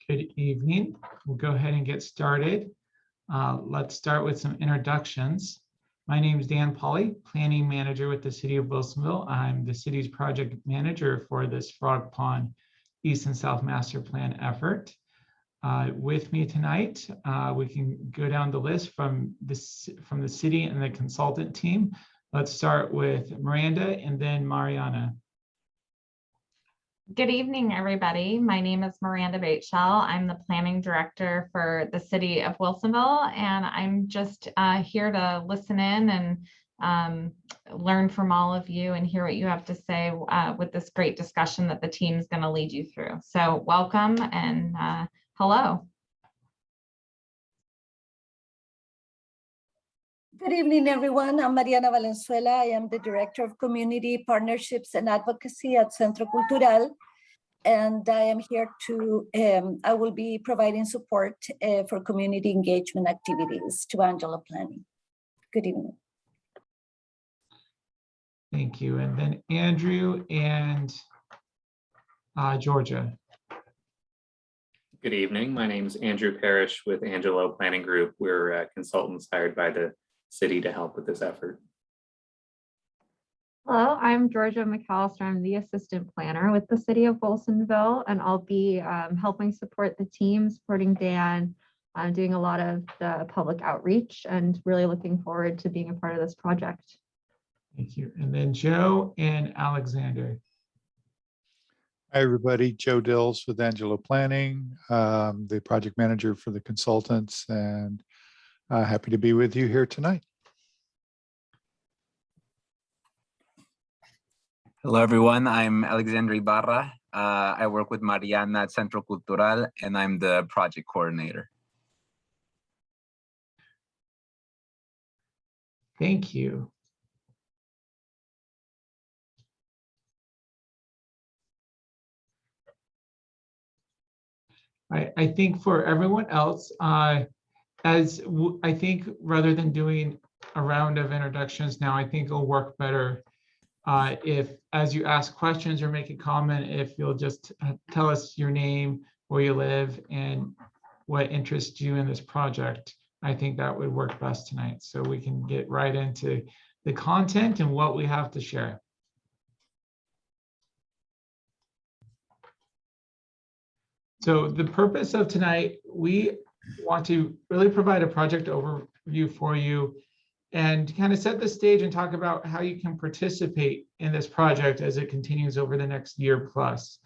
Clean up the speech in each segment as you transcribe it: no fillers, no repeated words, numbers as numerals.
Good evening. We'll go ahead and get started. Let's start with some introductions. My name is Dan Polly, Planning Manager with the City of Wilsonville. I'm the city's project manager for this Frog Pond East and South Master Plan effort. With me tonight, we can go down the list from the city and the consultant team. Let's start with Miranda and then Mariana. Good evening, everybody. My name is Miranda Bateshell. I'm the planning director for the city of Wilsonville, and I'm just here to listen in and learn from all of you and hear what you have to say with this great discussion that the team's going to lead you through. So welcome and hello. Good evening, everyone. I'm Mariana Valenzuela. I am the Director of Community Partnerships and Advocacy at Centro Cultural. And I am here to, I will be providing support for community engagement activities to Angela Planning. Good evening. Thank you. And then Andrew and Georgia. Good evening. My name is Andrew Parrish with Angelo Planning Group. We're consultants hired by the city to help with this effort. Hello, I'm Georgia McAllister. I'm the assistant planner with the city of Wilsonville, and I'll be helping support the team, supporting Dan, doing a lot of the public outreach, and really looking forward to being a part of this project. Thank you. And then Joe and Alexander. Hi, everybody. Joe Dills with Angelo Planning, the project manager for the consultants, and happy to be with you here tonight. Hello, everyone. I'm Alexander Ibarra. I work with Mariana at Centro Cultural, and I'm the project coordinator. Thank you. I think for everyone else, I think rather than doing a round of introductions now, I think it'll work better if, as you ask questions or make a comment, if you'll just tell us your name, where you live, and what interests you in this project. I think that would work best tonight, so we can get right into the content and what we have to share. So the purpose of tonight, we want to really provide a project overview for you and kind of set the stage and talk about how you can participate in this project as it continues over the next year plus.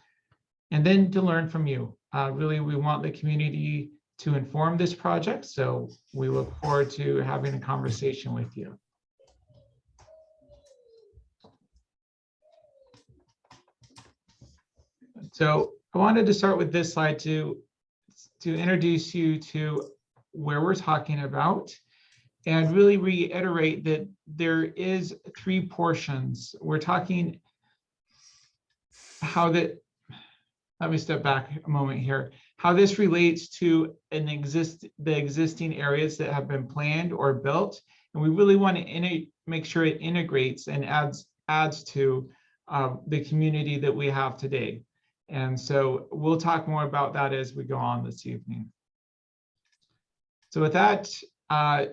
And then to learn from you. Really, we want the community to inform this project, so we look forward to having a conversation with you. So I wanted to start with this slide to introduce you to where we're talking about and really reiterate that there is three portions. We're talking how that, let me step back a moment here, how this relates to the existing areas that have been planned or built. And we really want to make sure it integrates and adds to the community that we have today. And so we'll talk more about that as we go on this evening. So with that, I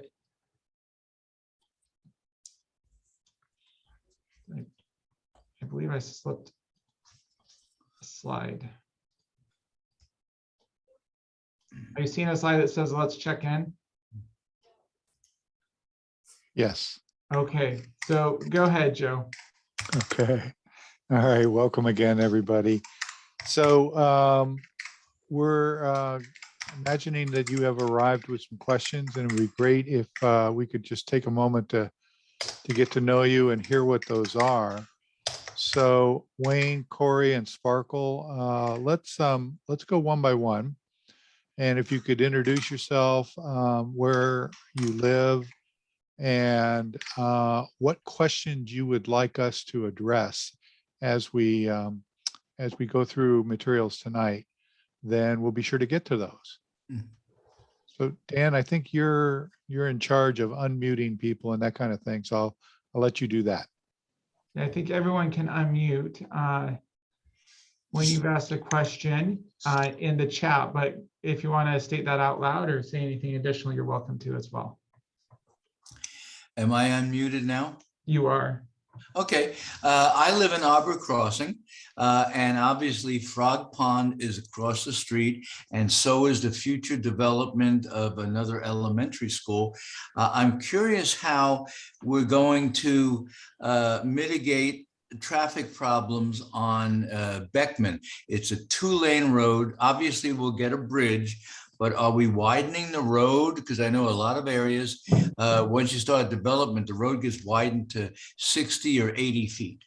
believe I slipped a slide. Are you seeing a slide that says, let's check in? Yes. Okay, so go ahead, Joe. Okay. All right. Welcome again, everybody. So we're imagining that you have arrived with some questions, and it would be great if we could just take a moment to get to know you and hear what those are. So Wayne, Corey, and Sparkle, let's go one by one. And if you could introduce yourself, where you live, and what questions you would like us to address as we go through materials tonight, then we'll be sure to get to those. So Dan, I think you're in charge of unmuting people and that kind of thing. So I'll let you do that. I think everyone can unmute. when you've asked a question in the chat, but if you want to state that out loud or say anything additional, you're welcome to as well. Am I unmuted now? You are. Okay, I live in Arbor Crossing, and obviously Frog Pond is across the street, and so is the future development of another elementary school. I'm curious how we're going to mitigate traffic problems on Beckman. It's a 2-lane road. Obviously, we'll get a bridge, but are we widening the road? Because I know a lot of areas, once you start development, the road gets widened to 60 or 80 feet.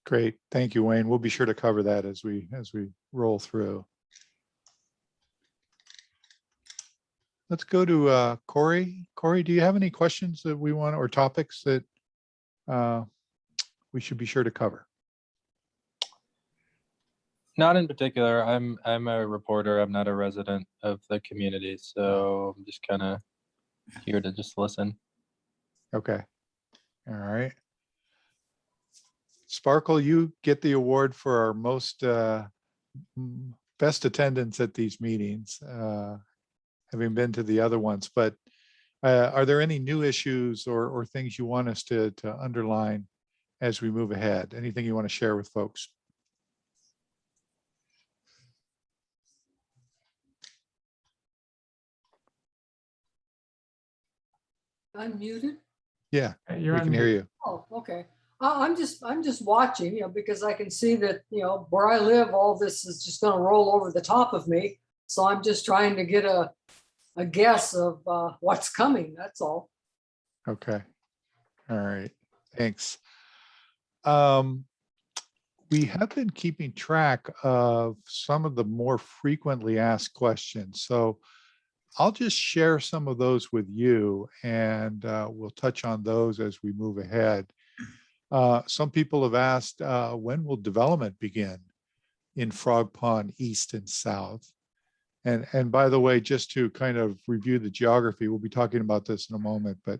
Great. Thank you, Wayne. We'll be sure to cover that as we roll through. Let's go to Corey. Corey, do you have any questions that we want or topics that we should be sure to cover? Not in particular. I'm a reporter. I'm not a resident of the community, so I'm just kind of here to just listen. Okay. All right. Sparkle, you get the award for our most best attendance at these meetings, having been to the other ones. But are there any new issues or things you want us to underline as we move ahead? Anything you want to share with folks? Unmuted? Yeah, You're we can hear you. Oh, okay. I'm just watching, because I can see that, where I live, all this is just going to roll over the top of me. So I'm just trying to get a guess of what's coming. That's all. Okay. All right. Thanks. We have been keeping track of some of the more frequently asked questions. So I'll just share some of those with you, and we'll touch on those as we move ahead. Some people have asked, when will development begin in Frog Pond East and South? And by the way, just to kind of review the geography, we'll be talking about this in a moment, but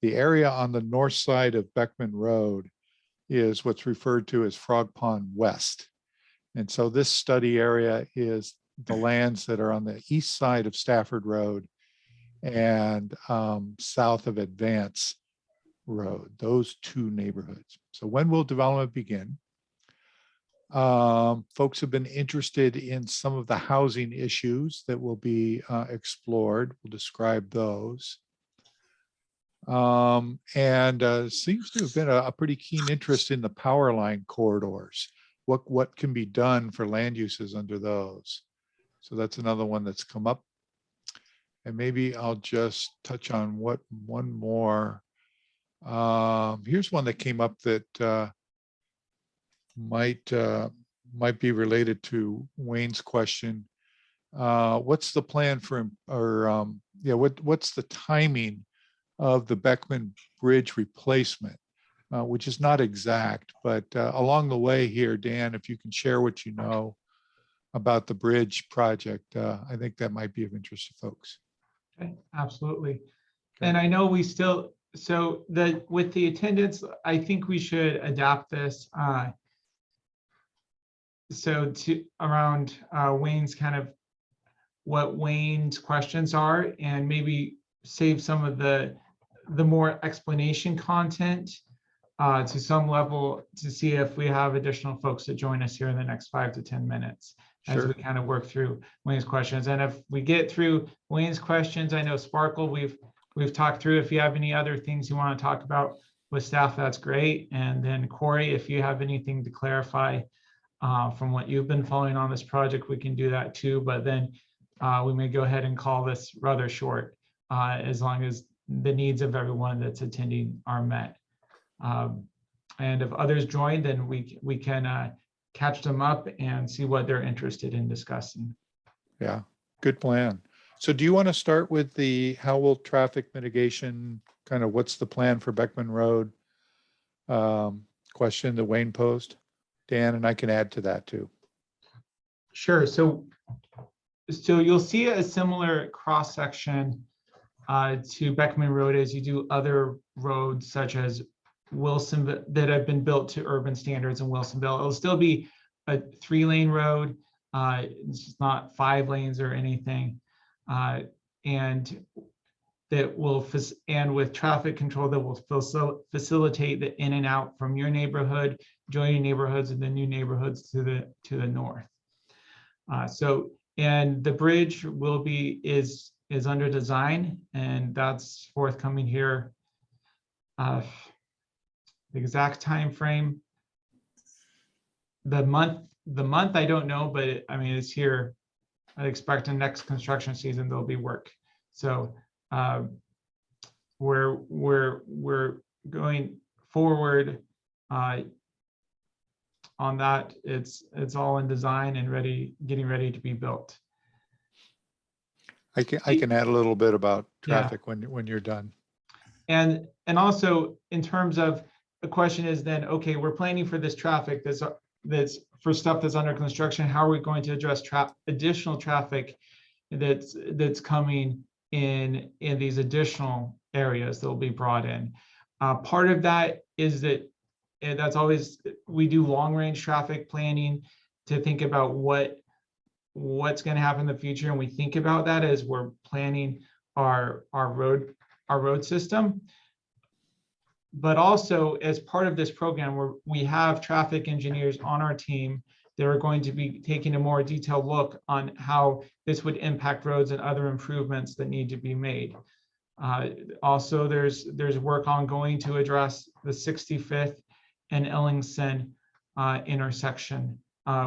the area on the north side of Beckman Road is what's referred to as Frog Pond West. And so this study area is the lands that are on the east side of Stafford Road and south of Advance Road, those two neighborhoods. So when will development begin? Folks have been interested in some of the housing issues that will be explored. We'll describe those. Seems to have been a pretty keen interest in the power line corridors. What can be done for land uses under those? So that's another one that's come up. And maybe I'll just touch on one more. Here's one that came up that might be related to Wayne's question. What's the plan for, what's the timing of the Beckman Bridge replacement, which is not exact, but along the way here, Dan, if you can share what you know about the bridge project, I think that might be of interest to folks. Okay, absolutely. And I know we still, so with the attendance, I think we should adapt this. So to around Wayne's kind of what Wayne's questions are, and maybe save some of the more explanation content to some level to see if we have additional folks to join us here in the next 5 to 10 minutes as we kind of work through Wayne's questions. And if we get through Wayne's questions, I know Sparkle, we've talked through. If you have any other things you want to talk about with staff, that's great. And then Corey, if you have anything to clarify from what you've been following on this project, we can do that too. But then we may go ahead and call this rather short as long as the needs of everyone that's attending are met. And if others join, then we can catch them up and see what they're interested in discussing. Yeah, good plan. So do you want to start with the how will traffic mitigation, kind of what's the plan for Beckman Road question that Wayne posed? Dan, and I can add to that too. Sure. So you'll see a similar cross section to Beckman Road as you do other roads such as Wilson, that have been built to urban standards in Wilsonville. It'll still be a 3-lane road. It's not 5 lanes or anything. And that will, and with traffic control that will facilitate the in and out from your neighborhood, joining neighborhoods and the new neighborhoods to the north. And the bridge will be, is under design, and that's forthcoming here. The exact time frame, the month I don't know, but I mean, it's here. I expect in next construction season there'll be work. So we're going forward on that. It's all in design and getting ready to be built. I can add a little bit about Yeah. traffic when you're done. And also in terms of, the question is then, okay, we're planning for this traffic that's for stuff that's under construction. How are we going to address additional traffic that's coming in these additional areas that will be brought in? Part of that is that, and that's always, we do long range traffic planning to think about what's going to happen in the future, and we think about that as we're planning our road system. But also, as part of this program, we have traffic engineers on our team that are going to be taking a more detailed look on how this would impact roads and other improvements that need to be made. Also, there's work ongoing to address the 65th and Ellingson intersection,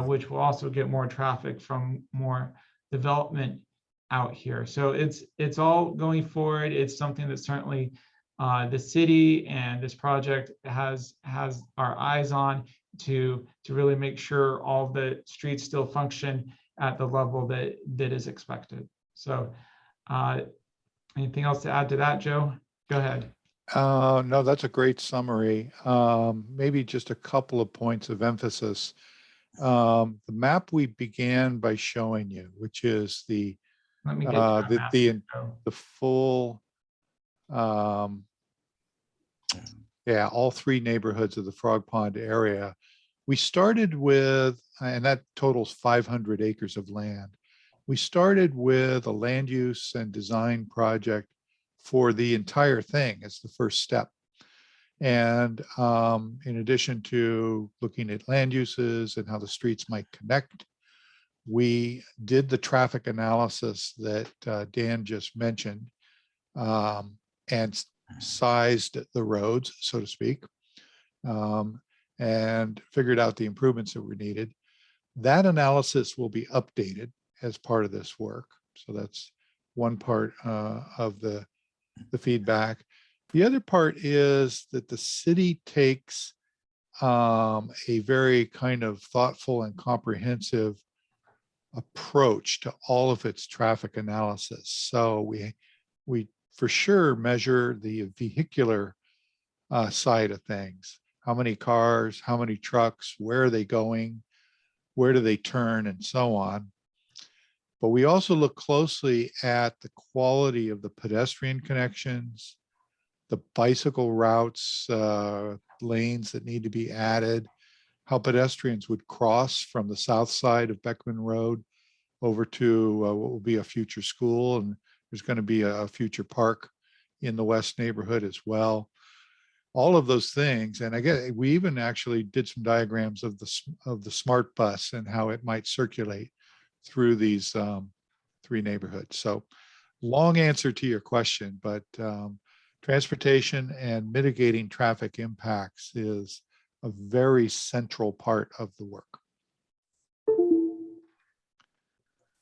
which will also get more traffic from more development out here. So it's all going forward. It's something that certainly the city and this project has our eyes on to really make sure all the streets still function at the level that is expected. So anything else to add to that, Joe? Go ahead. No, that's a great summary. Maybe just a couple of points of emphasis. The map we began by showing you, which is the Let me get to that map. the full yeah, all 3 neighborhoods of the Frog Pond area. We started with, and that totals 500 acres of land. We started with a land use and design project for the entire thing as the first step. And in addition to looking at land uses and how the streets might connect, we did the traffic analysis that Dan just mentioned, and sized the roads, so to speak, and figured out the improvements that were needed. That analysis will be updated as part of this work. So that's one part of the feedback. The other part is that the city takes a very kind of thoughtful and comprehensive approach to all of its traffic analysis. So we for sure measure the vehicular side of things. How many cars, how many trucks, where are they going, where do they turn, and so on. But we also look closely at the quality of the pedestrian connections, the bicycle routes, lanes that need to be added, how pedestrians would cross from the south side of Beckman Road over to what will be a future school, and there's going to be a future park in the west neighborhood as well. All of those things, and again, we even actually did some diagrams of the smart bus and how it might circulate through these 3 neighborhoods. So, long answer to your question, but transportation and mitigating traffic impacts is a very central part of the work.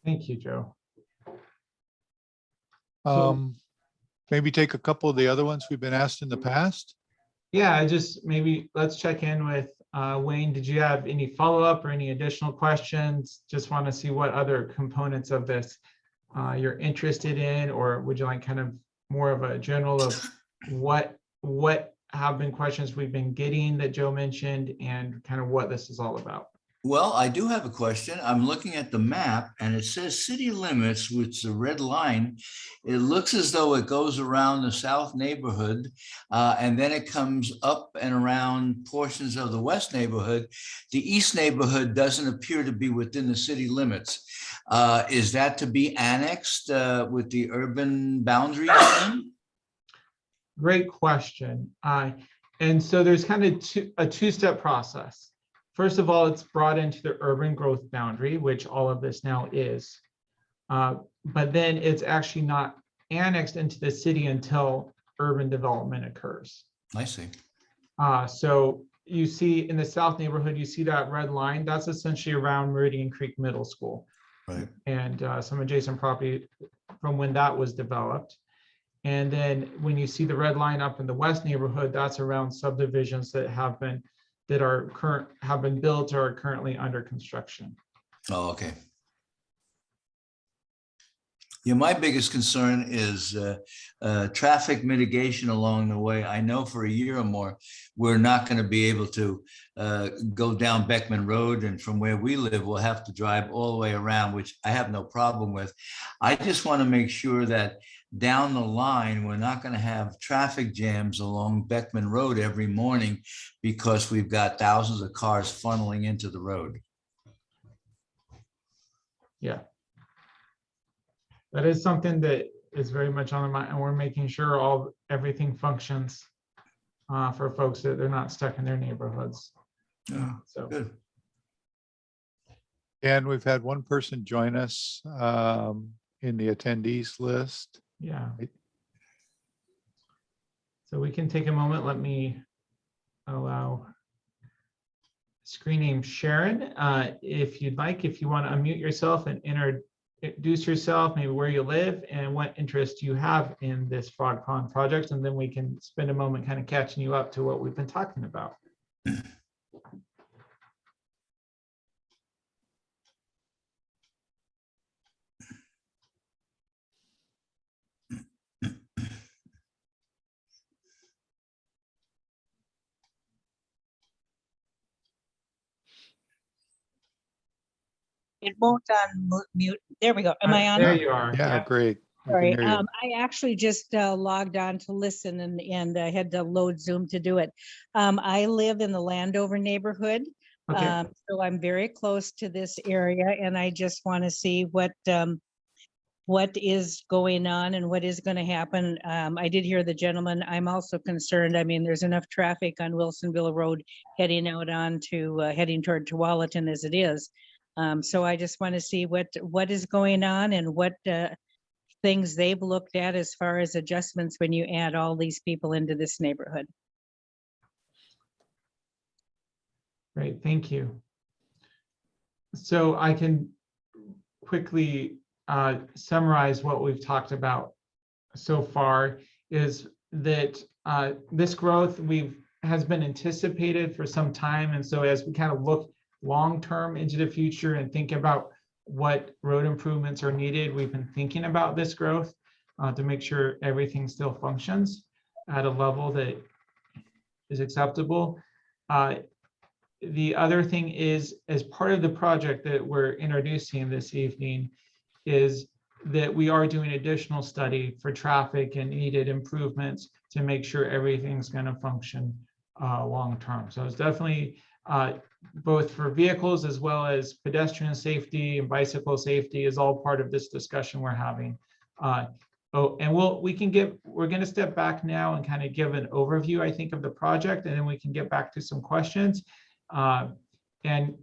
Thank you, Joe. Maybe take a couple of the other ones we've been asked in the past. Yeah, just maybe let's check in with Wayne. Did you have any follow-up or any additional questions? Just want to see what other components of this you're interested in, or would you like kind of more of a general of what have been questions we've been getting that Joe mentioned and kind of what this is all about? Well, I do have a question. I'm looking at the map and it says city limits, which the red line. It looks as though it goes around the south neighborhood and then it comes up and around portions of the west neighborhood. The east neighborhood doesn't appear to be within the city limits. Is that to be annexed with the urban boundary zone? Great question. And so there's kind of a two-step process. First of all, it's brought into the urban growth boundary, which all of this now is. But then it's actually not annexed into the city until urban development occurs. I see. So you see in the south neighborhood, you see that red line, that's essentially around Meridian Creek Middle School. Right. And some adjacent property from when that was developed. And then when you see the red line up in the west neighborhood, that's around subdivisions that have been built or are currently under construction. Oh, okay. Yeah, my biggest concern is traffic mitigation along the way. I know for a year or more, we're not going to be able to go down Beckman Road, and from where we live, we'll have to drive all the way around, which I have no problem with. I just want to make sure that down the line, we're not going to have traffic jams along Beckman Road every morning because we've got thousands of cars funneling into the road. Yeah. That is something that is very much on the mind, and we're making sure everything functions for folks that they're not stuck in their neighborhoods. So Good. And we've had one person join us in the attendees list. yeah. So we can take a moment. Let me allow screen name Sharon. If you'd like, if you want to unmute yourself and introduce yourself, maybe where you live and what interest you have in this Frog Pond project, and then we can spend a moment kind of catching you up to what we've been talking about. It won't mute. There we go. Am I on? There you are. Yeah, great. We can Sorry, hear you. I actually just logged on to listen and I had to load Zoom to do it. I live in the Landover neighborhood. Okay. So I'm very close to this area and I just want to see what is going on and what is going to happen. I did hear the gentleman. I'm also concerned. I mean, there's enough traffic on Wilsonville Road heading out heading toward Tualatin as it is. So I just want to see what is going on and what things they've looked at as far as adjustments when you add all these people into this neighborhood. Great, thank you. So I can quickly summarize what we've talked about so far is that this growth has been anticipated for some time. And so as we kind of look long-term into the future and think about what road improvements are needed, we've been thinking about this growth to make sure everything still functions at a level that is acceptable. The other thing is, as part of the project that we're introducing this evening, is that we are doing additional study for traffic and needed improvements to make sure everything's going to function long-term. So it's definitely both for vehicles as well as pedestrian safety and bicycle safety is all part of this discussion we're having. And we're going to step back now and kind of give an overview, I think, of the project, and then we can get back to some questions and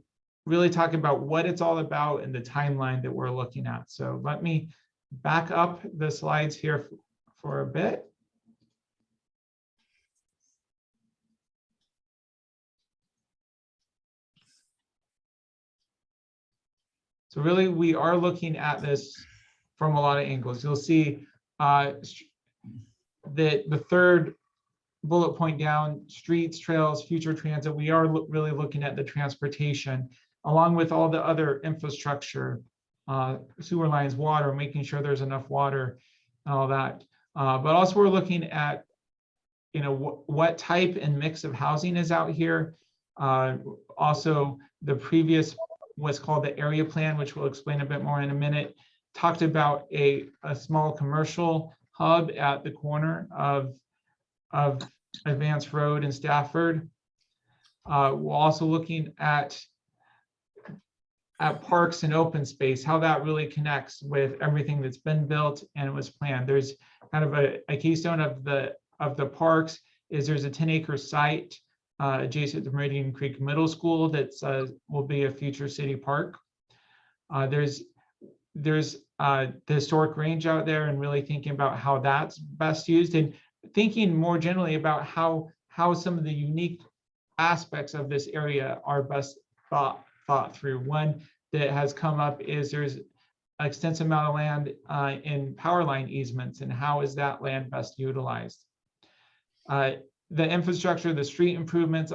really talk about what it's all about and the timeline that we're looking at. So let me back up the slides here for a bit. So really, we are looking at this from a lot of angles. You'll see that the third bullet point down, streets, trails, future transit, we are really looking at the transportation, along with all the other infrastructure, sewer lines, water, making sure there's enough water and all that. But also we're looking at, what type and mix of housing is out here. Also the previous, what's called the area plan, which we'll explain a bit more in a minute, talked about a small commercial hub at the corner of Advance Road and Stafford. We're also looking at parks and open space, how that really connects with everything that's been built and was planned. There's kind of a keystone of the parks is there's a 10-acre site adjacent to Meridian Creek Middle School that's will be a future city park. There's the historic range out there, and really thinking about how that's best used, and thinking more generally about how some of the unique aspects of this area are best thought through. One that has come up is there's an extensive amount of land in power line easements, and how is that land best utilized? The infrastructure, the street improvements,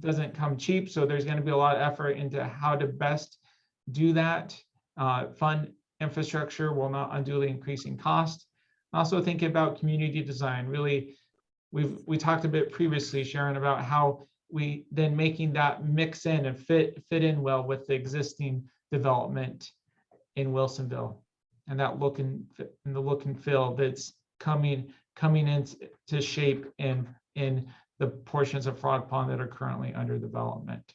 doesn't come cheap, so there's going to be a lot of effort into how to best do that. Fund infrastructure while not unduly increasing cost. Also thinking about community design. Really, we talked a bit previously, Sharon, about how we then making that mix in and fit in well with the existing development in Wilsonville, and that look and feel that's coming into shape in the portions of Frog Pond that are currently under development.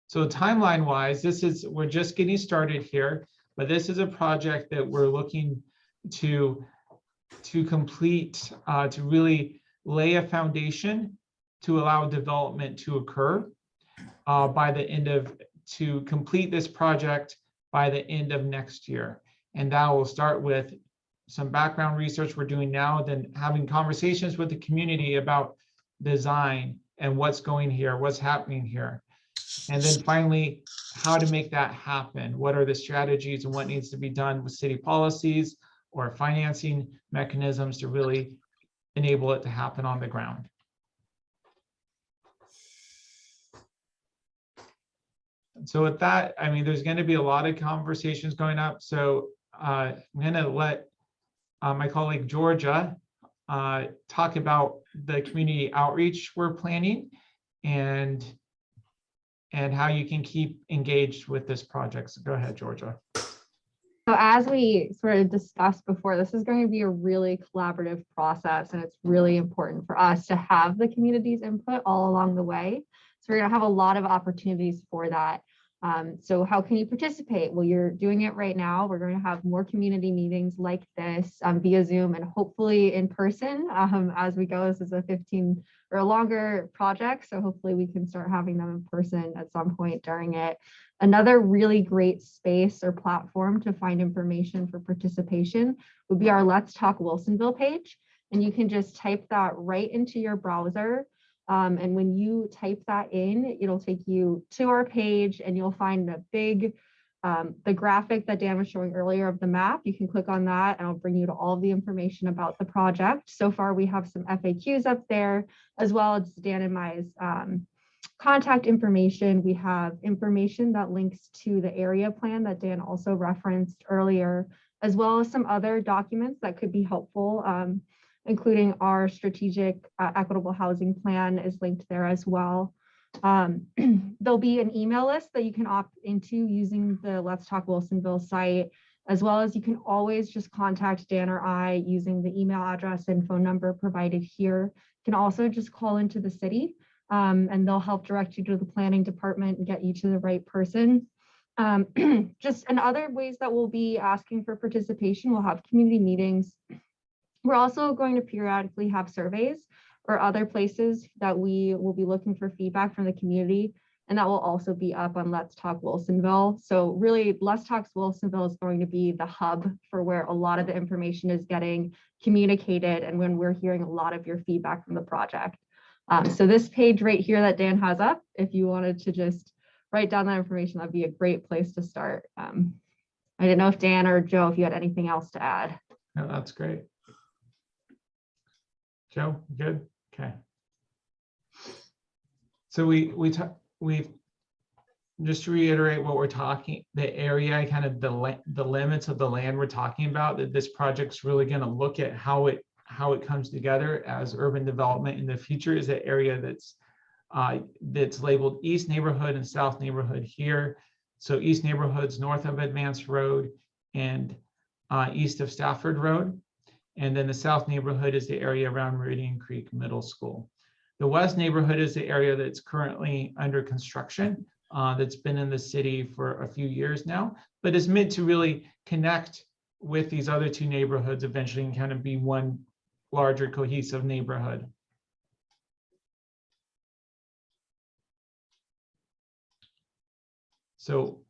So timeline wise, we're just getting started here, but this is a project that we're looking to complete, to really lay a foundation to allow development to occur to complete this project by the end of next year. And that will start with some background research we're doing now, then having conversations with the community about design and what's going here, what's happening here. And then finally, how to make that happen. What are the strategies and what needs to be done with city policies or financing mechanisms to really enable it to happen on the ground. And so with that, I mean, there's going to be a lot of conversations going up. So I'm going to let my colleague Georgia talk about the community outreach we're planning and how you can keep engaged with this project. So go ahead, Georgia. So as we sort of discussed before, this is going to be a really collaborative process, and it's really important for us to have the community's input all along the way. So we're going to have a lot of opportunities for that. So how can you participate? Well, you're doing it right now. We're going to have more community meetings like this via Zoom and hopefully in person as we go. This is a 15 or a longer project, so hopefully we can start having them in person at some point during it. Another really great space or platform to find information for participation would be our Let's Talk Wilsonville page. And you can just type that right into your browser. And when you type that in, it'll take you to our page and you'll find the big, the graphic that Dan was showing earlier of the map. You can click on that and it'll bring you to all of the information about the project. So far, we have some FAQs up there, as well as Dan and my contact information. We have information that links to the area plan that Dan also referenced earlier, as well as some other documents that could be helpful, including our strategic equitable housing plan is linked there as well. There'll be an email list that you can opt into using the Let's Talk Wilsonville site, as well as you can always just contact Dan or I using the email address and phone number provided here. You can also just call into the city and they'll help direct you to the planning department and get you to the right person. Just in other ways that we'll be asking for participation, we'll have community meetings. We're also going to periodically have surveys or other places that we will be looking for feedback from the community, and that will also be up on Let's Talk Wilsonville. So really, Let's Talk Wilsonville is going to be the hub for where a lot of the information is getting communicated and when we're hearing a lot of your feedback from the project. So this page right here that Dan has up, if you wanted to just write down that information, that'd be a great place to start. I didn't know if Dan or Joe, if you had anything else to add. No, that's great. Joe, good? Okay. So we've just to reiterate what we're talking, the area, kind of the limits of the land we're talking about, that this project's really going to look at how it comes together as urban development in the future, is an area that's that's labeled East Neighborhood and South Neighborhood here. So East Neighborhood's north of Advance Road and east of Stafford Road. And then the South Neighborhood is the area around Meridian Creek Middle School. The West Neighborhood is the area that's currently under construction, that's been in the city for a few years now, but is meant to really connect with these other two neighborhoods eventually and kind of be one larger cohesive neighborhood. So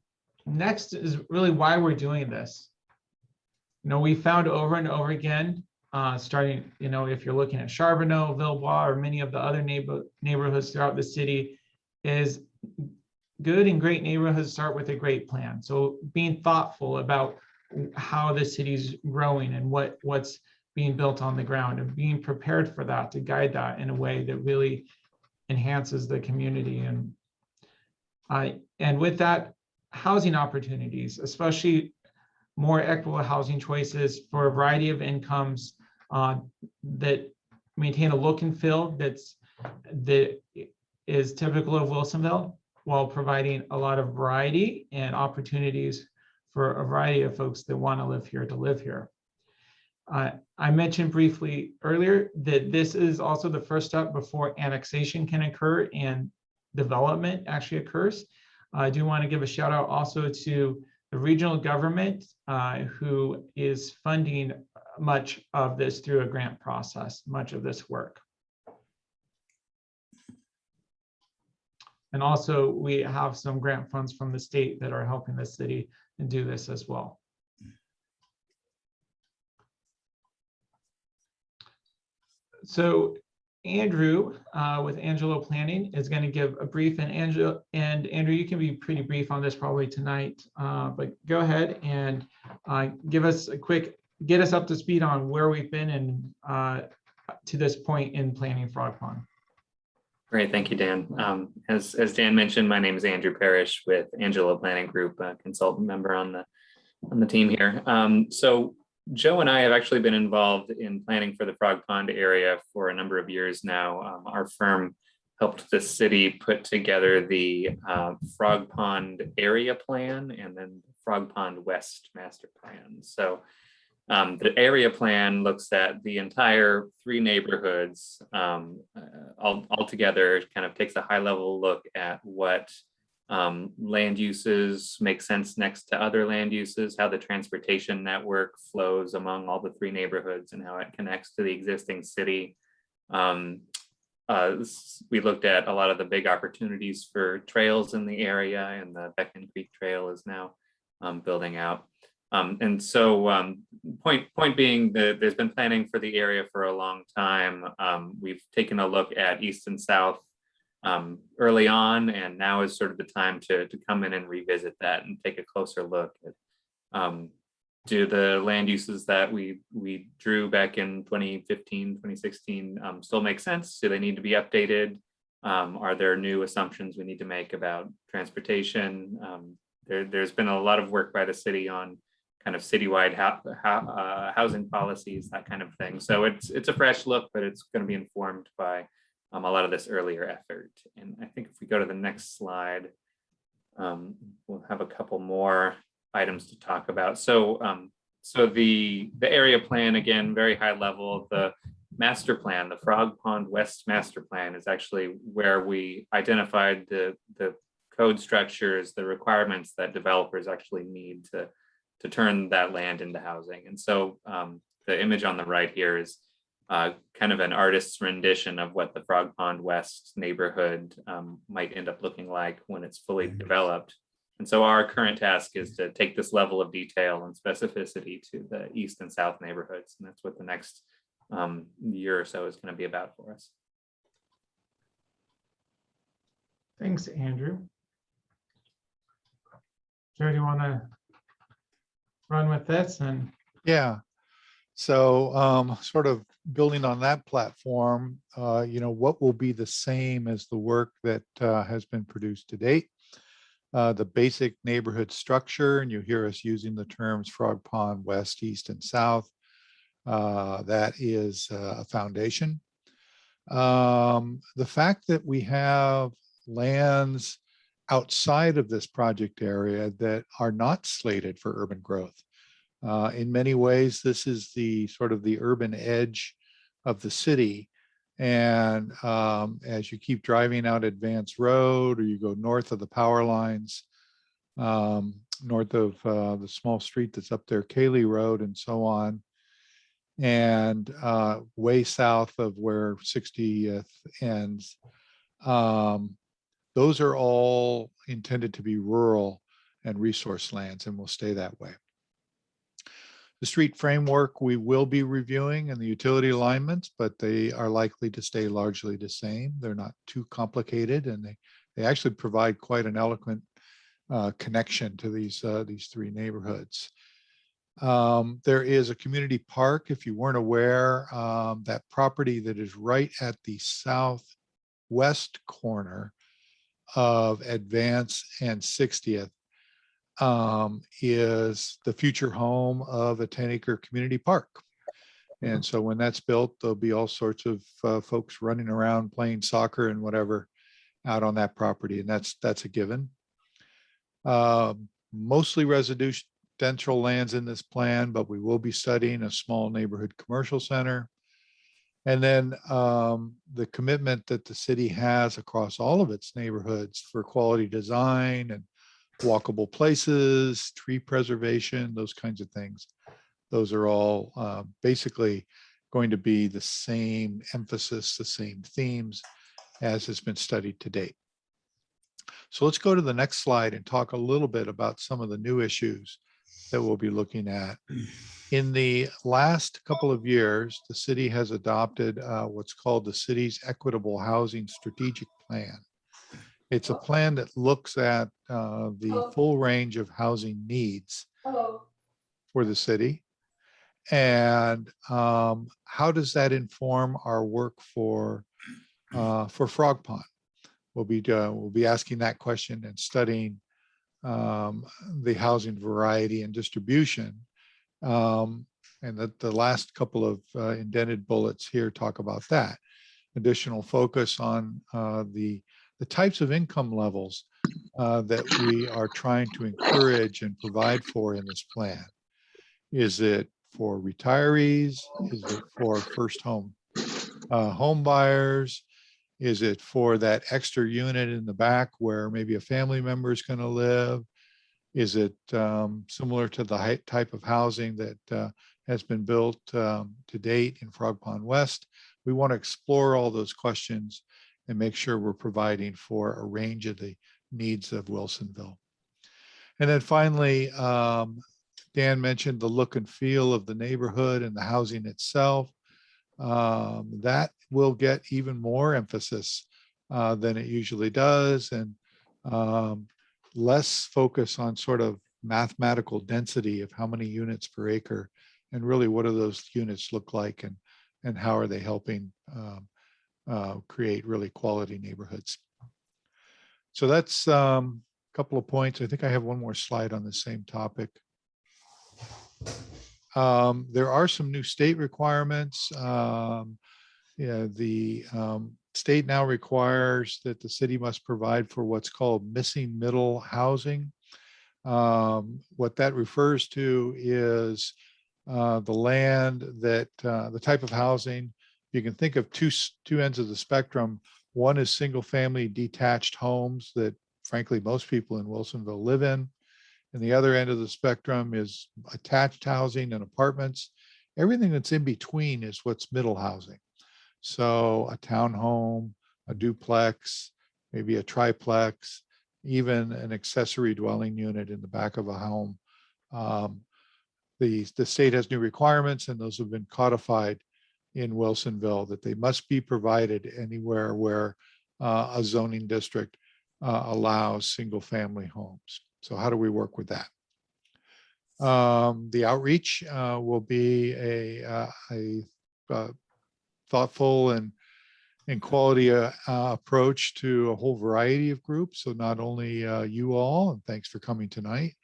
next is really why we're doing this. We found over and over again, starting, if you're looking at Charbonneau, Villebois, or many of the other neighborhoods throughout the city, is good and great neighborhoods start with a great plan. So being thoughtful about how the city's growing and what's being built on the ground, and being prepared for that, to guide that in a way that really enhances the community. And with that, housing opportunities, especially more equitable housing choices for a variety of incomes that maintain a look and feel that is typical of Wilsonville, while providing a lot of variety and opportunities for a variety of folks that want to live here. I mentioned briefly earlier that this is also the first step before annexation can occur and development actually occurs. I do want to give a shout out also to the regional government who is funding much of this through a grant process, much of this work. And also we have some grant funds from the state that are helping the city and do this as well. So Andrew with Angelo Planning is going to give a brief, and Andrew, you can be pretty brief on this probably tonight, but go ahead and give us a quick, get us up to speed on where we've been and to this point in planning Frog Pond. Great, thank you, Dan. As Dan mentioned, my name is Andrew Parrish with Angelo Planning Group, a consultant member on the team here. So Joe and I have actually been involved in planning for the Frog Pond area for a number of years now. Our firm helped the city put together the Frog Pond area plan and then Frog Pond West master plan. So the area plan looks at the entire 3 neighborhoods all together, kind of takes a high level look at what land uses make sense next to other land uses, how the transportation network flows among all the 3 neighborhoods and how it connects to the existing city. We looked at a lot of the big opportunities for trails in the area, and the Beckman Creek Trail is now building out. And so point being that there's been planning for the area for a long time. We've taken a look at east and south early on, and now is sort of the time to come in and revisit that and take a closer look at do the land uses that we drew back in 2015, 2016 still make sense? Do they need to be updated? Are there new assumptions we need to make about transportation? There's been a lot of work by the city on kind of citywide housing policies, that kind of thing. So it's a fresh look, but it's going to be informed by a lot of this earlier effort. And I think if we go to the next slide, we'll have a couple more items to talk about. So the area plan, again, very high level. The master plan, the Frog Pond West master plan, is actually where we identified the code structures, the requirements that developers actually need to turn that land into housing. And so the image on the right here is kind of an artist's rendition of what the Frog Pond West neighborhood might end up looking like when it's fully developed. And so our current task is to take this level of detail and specificity to the east and south neighborhoods. And that's what the next year or so is going to be about for us. Thanks, Andrew. Joe, do you want to run with this? And Yeah. So sort of building on that platform, what will be the same as the work that has been produced to date? The basic neighborhood structure, and you hear us using the terms Frog Pond West, East, and South. That is a foundation. The fact that we have lands outside of this project area that are not slated for urban growth. In many ways, this is the sort of the urban edge of the city. And as you keep driving out Advance Road, or you go north of the power lines, north of the small street that's up there, Cayley Road, and so on, and way south of where 60th ends, those are all intended to be rural and resource lands, and will stay that way. The street framework we will be reviewing, and the utility alignments, but they are likely to stay largely the same. They're not too complicated, and they actually provide quite an eloquent connection to these three neighborhoods. There is a community park, if you weren't aware, that property that is right at the southwest corner of Advance and 60th is the future home of a 10-acre community park. And so when that's built, there'll be all sorts of folks running around playing soccer and whatever out on that property, and that's a given. Mostly residential lands in this plan, but we will be studying a small neighborhood commercial center. And then the commitment that the city has across all of its neighborhoods for quality design and walkable places, tree preservation, those kinds of things. Those are all basically going to be the same emphasis, the same themes as has been studied to date. So let's go to the next slide and talk a little bit about some of the new issues that we'll be looking at. In the last couple of years, the city has adopted what's called the city's Equitable Housing Strategic Plan. It's a plan that looks at the full range of housing needs for the city. And how does that inform our work for Frog Pond? We'll be asking that question and studying the housing variety and distribution. And the last couple of indented bullets here talk about that. Additional focus on the types of income levels that we are trying to encourage and provide for in this plan. Is it for retirees? Is it for first home buyers? Is it for that extra unit in the back where maybe a family member is going to live? Is it similar to the type of housing that has been built to date in Frog Pond West? We want to explore all those questions and make sure we're providing for a range of the needs of Wilsonville. And then finally, Dan mentioned the look and feel of the neighborhood and the housing itself. That will get even more emphasis than it usually does, and less focus on sort of mathematical density of how many units per acre, and really what do those units look like, and how are they helping create really quality neighborhoods. So that's a couple of points. I think I have one more slide on the same topic. There are some new state requirements. The state now requires that the city must provide for what's called missing middle housing. What that refers to is the land that the type of housing, you can think of two ends of the spectrum. One is single family detached homes that frankly most people in Wilsonville live in. And the other end of the spectrum is attached housing and apartments. Everything that's in between is what's middle housing. So a townhome, a duplex, maybe a triplex, even an accessory dwelling unit in the back of a home. The state has new requirements, and those have been codified in Wilsonville, that they must be provided anywhere where a zoning district allows single family homes. So how do we work with that? The outreach will be a thoughtful and quality approach to a whole variety of groups. So not only you all, and thanks for coming tonight,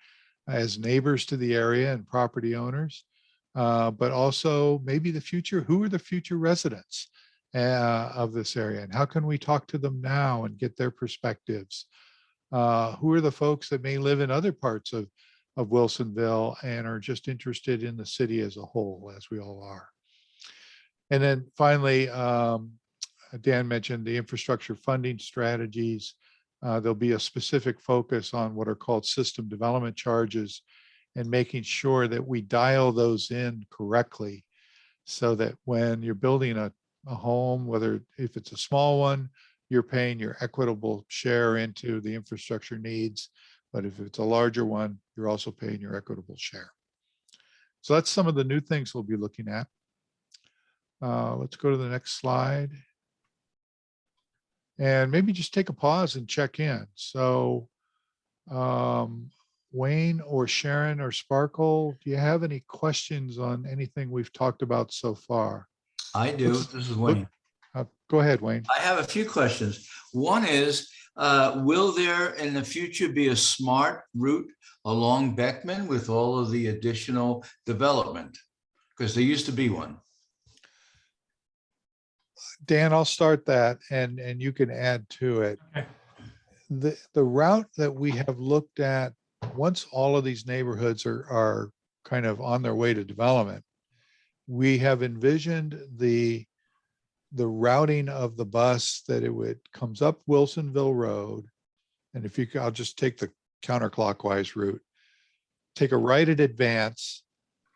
as neighbors to the area and property owners, but also maybe the future, who are the future residents? of this area? And how can we talk to them now and get their perspectives? Who are the folks that may live in other parts of Wilsonville and are just interested in the city as a whole, as we all are? And then finally, Dan mentioned the infrastructure funding strategies. There'll be a specific focus on what are called system development charges and making sure that we dial those in correctly so that when you're building a home, whether if it's a small one, you're paying your equitable share into the infrastructure needs. But if it's a larger one, you're also paying your equitable share. So that's some of the new things we'll be looking at. Let's go to the next slide. And maybe just take a pause and check in. So Wayne or Sharon or Sparkle, do you have any questions on anything we've talked about so far? I do. This is Wayne. Go ahead, Wayne. I have a few questions. One is, will there in the future be a smart route along Beckman with all of the additional development? Because there used to be one. Dan, I'll start that and you can add to it. Okay. The route that we have looked at, once all of these neighborhoods are kind of on their way to development, we have envisioned the routing of the bus that comes up Wilsonville Road. And if you, I'll just take the counterclockwise route, take a right at Advance,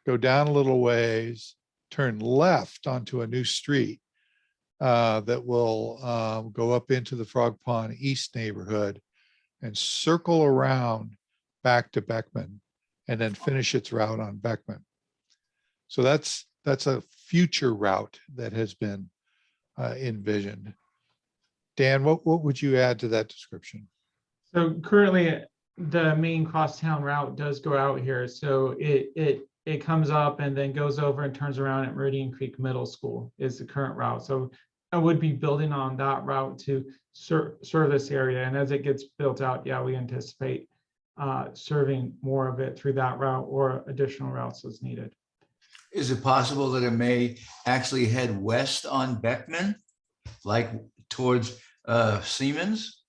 go down a little ways, turn left onto a new street that will go up into the Frog Pond East neighborhood and circle around back to Beckman and then finish its route on Beckman. So that's a future route that has been envisioned. Dan, what would you add to that description? So currently the main crosstown route does go out here. So it comes up and then goes over and turns around at Meridian Creek Middle School is the current route. So I would be building on that route to serve this area. And as it gets built out, yeah, we anticipate serving more of it through that route or additional routes as needed. Is it possible that it may actually head west on Beckman, like towards Siemens?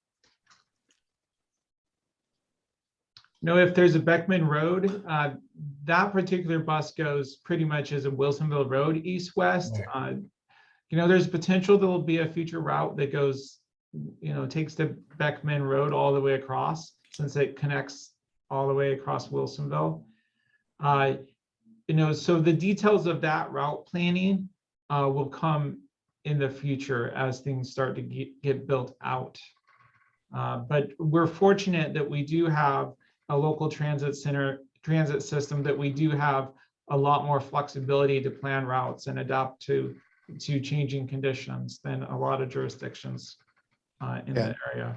No, if there's a Beckman Road, that particular bus goes pretty much as a Wilsonville Road east-west. There's potential there will be a future route that goes, takes the Beckman Road all the way across, since it connects all the way across Wilsonville. So the details of that route planning will come in the future as things start to get built out. But we're fortunate that we do have a local transit system that we do have a lot more flexibility to plan routes and adapt to changing conditions than a lot of jurisdictions in that area.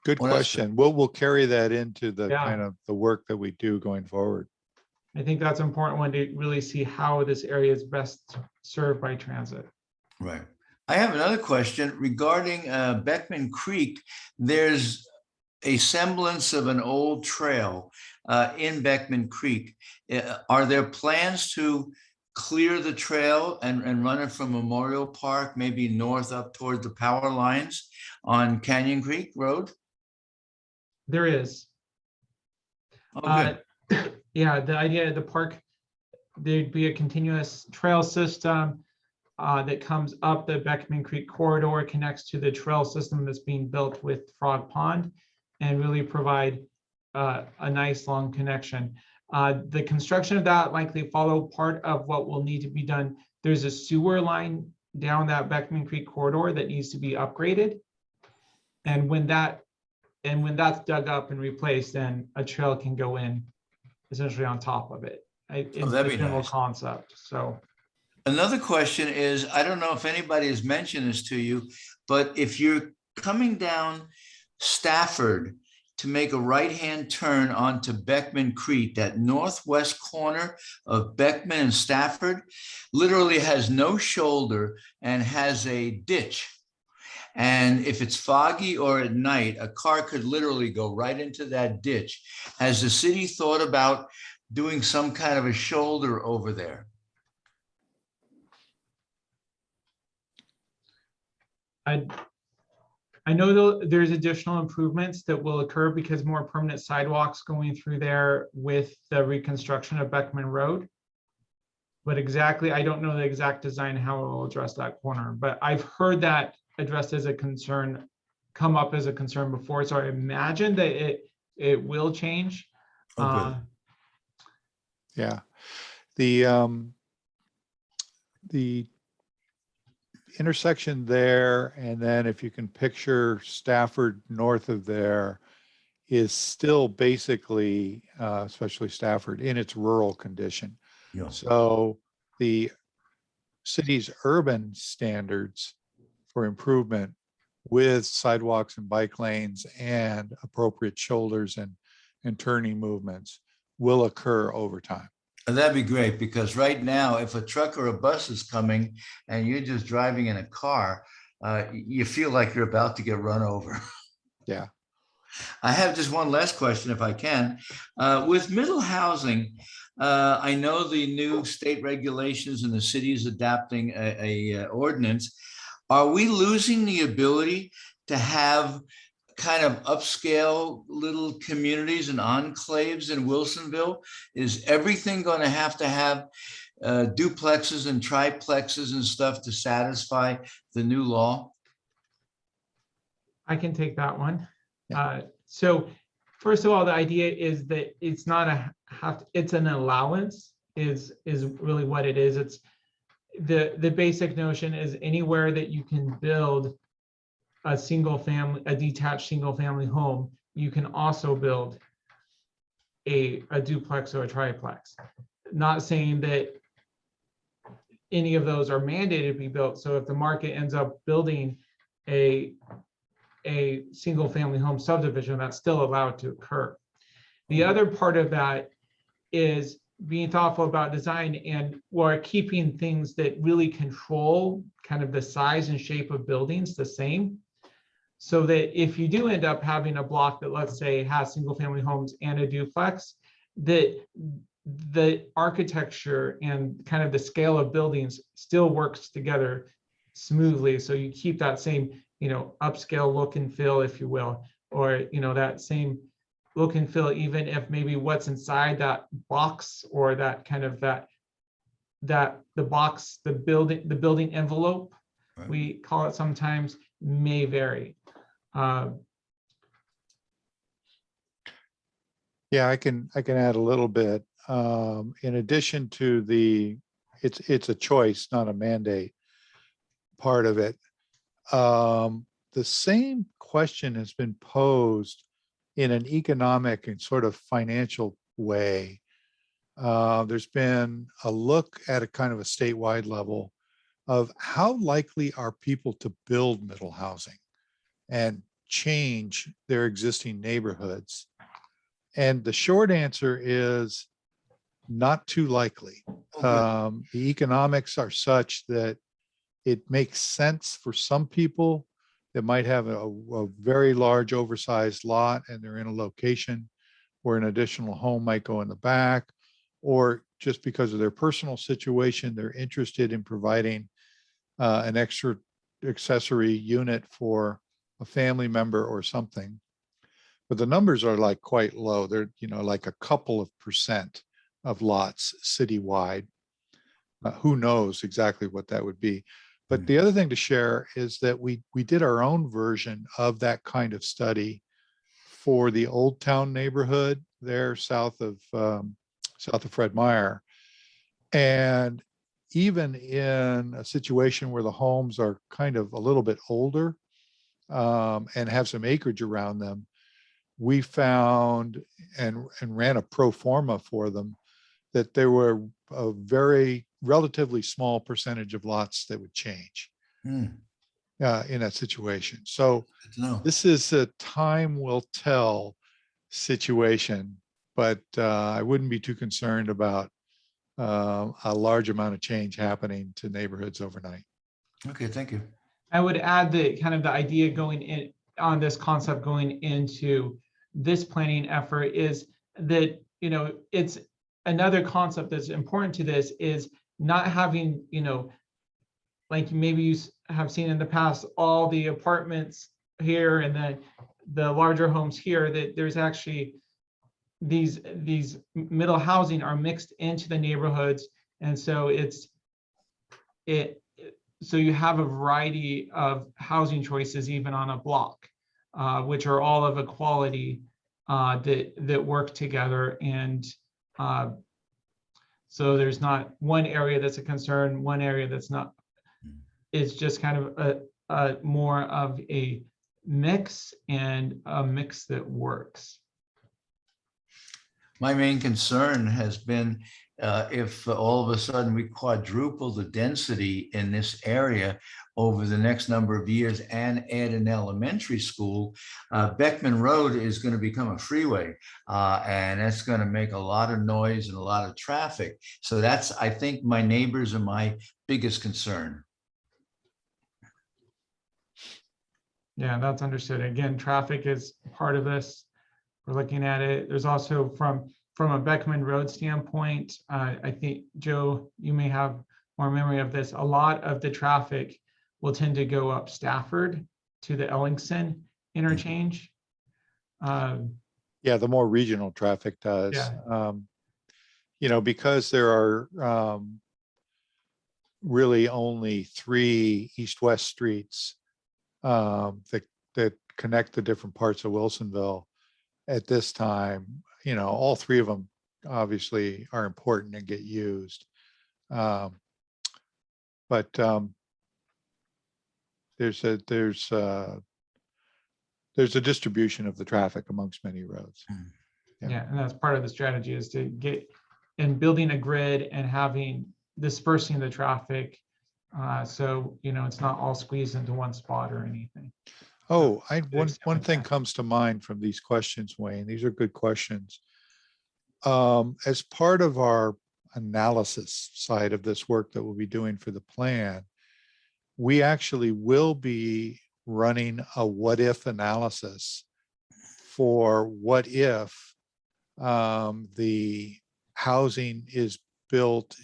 Good Well, that's question. We'll carry that into the Yeah. kind of the work that we do going forward. I think that's an important one to really see how this area is best served by transit. Right. I have another question regarding Beckman Creek. There's a semblance of an old trail in Beckman Creek. Are there plans to clear the trail and run it from Memorial Park, maybe north up toward the power lines on Canyon Creek Road? There is. Oh, good. Yeah, the idea of the park, there'd be a continuous trail system that comes up the Beckman Creek corridor, connects to the trail system that's being built with Frog Pond, and really provide a nice long connection. The construction of that likely follow part of what will need to be done. There's a sewer line down that Beckman Creek corridor that needs to be upgraded. And when that's dug up and replaced, then a trail can go in essentially on top of it. It's that'd the be general nice. concept. So Another question is, I don't know if anybody has mentioned this to you, but if you're coming down Stafford to make a right-hand turn onto Beckman Creek, that northwest corner of Beckman and Stafford literally has no shoulder and has a ditch. And if it's foggy or at night, a car could literally go right into that ditch. Has the city thought about doing some kind of a shoulder over there? I know there's additional improvements that will occur because more permanent sidewalks going through there with the reconstruction of Beckman Road. But exactly, I don't know the exact design, how it will address that corner, but I've heard that addressed as a concern, come up as a concern before. So I imagine that it will change. Oh, good. Yeah. The intersection there, and then if you can picture Stafford north of there, is still basically, especially Stafford, in its rural condition. Yeah. So the city's urban standards for improvement with sidewalks and bike lanes and appropriate shoulders and turning movements will occur over time. And that'd be great, because right now, if a truck or a bus is coming and you're just driving in a car, you feel like you're about to get run over. Yeah. I have just one last question, if I can. With middle housing, I know the new state regulations and the city is adapting a ordinance. Are we losing the ability to have kind of upscale little communities and enclaves in Wilsonville? Is everything going to have duplexes and triplexes and stuff to satisfy the new law? I can take that one. Yeah. So first of all, the idea is that it's not it's an allowance is really what it is. It's the basic notion is anywhere that you can build a detached single family home, you can also build a duplex or a triplex. Not saying that any of those are mandated to be built. So if the market ends up building a single family home subdivision, that's still allowed to occur. The other part of that is being thoughtful about design and or keeping things that really control kind of the size and shape of buildings the same. So that if you do end up having a block that, let's say, has single family homes and a duplex, that the architecture and kind of the scale of buildings still works together smoothly. So you keep that same, upscale look and feel, if you will, or, that same look and feel, even if maybe what's inside that box or that kind of the box, the building envelope, Right. we call it sometimes, may vary. Yeah, I can add a little bit. In addition to it's a choice, not a mandate part of it. The same question has been posed in an economic and sort of financial way. There's been a look at a kind of a statewide level of how likely are people to build middle housing and change their existing neighborhoods. And the short answer is not too likely. The economics are such that it makes sense for some people that might have a very large oversized lot and they're in a location where an additional home might go in the back, or just because of their personal situation, they're interested in providing an extra accessory unit for a family member or something. But the numbers are like quite low. They're, like a couple of % of lots citywide. Who knows exactly what that would be. But the other thing to share is that we did our own version of that kind of study for the Old Town neighborhood there south of Fred Meyer. And even in a situation where the homes are kind of a little bit older and have some acreage around them, we found and ran a pro forma for them that there were a very relatively small percentage of lots that would change in that situation. So this is a time will tell situation, but I wouldn't be too concerned about a large amount of change happening to neighborhoods overnight. Okay, thank you. I would add that kind of the idea going in on this concept going into this planning effort is that, it's another concept that's important to this is not having, like maybe you have seen in the past, all the apartments here and then the larger homes here, that there's actually these middle housing are mixed into the neighborhoods. And so so you have a variety of housing choices even on a block, which are all of equality, that work together. And so there's not one area that's a concern, one area that's not. It's just kind of a more of a mix, and a mix that works. My main concern has been if all of a sudden we quadruple the density in this area over the next number of years and add an elementary school, Beckman Road is going to become a freeway, and that's going to make a lot of noise and a lot of traffic. So that's, I think, my neighbors are my biggest concern. Yeah, that's understood. Again, traffic is part of this. We're looking at it. There's also from a Beckman Road standpoint, I think, Joe, you may have more memory of this. A lot of the traffic will tend to go up Stafford to the Ellingson interchange. Yeah, the more regional traffic does. Yeah. You know, because there are really only 3 east-west streets that connect the different parts of Wilsonville at this time. You know, all 3 of them obviously are important and get used. But there's a distribution of the traffic amongst many roads. Yeah, and that's part of the strategy, is to get and building a grid and having dispersing the traffic. So, you know, it's not all squeezed into one spot or anything. Oh, one with thing that. comes to mind from these questions, Wayne. These are good questions. As part of our analysis side of this work that we'll be doing for the plan, we actually will be running a what if analysis for what if the housing is built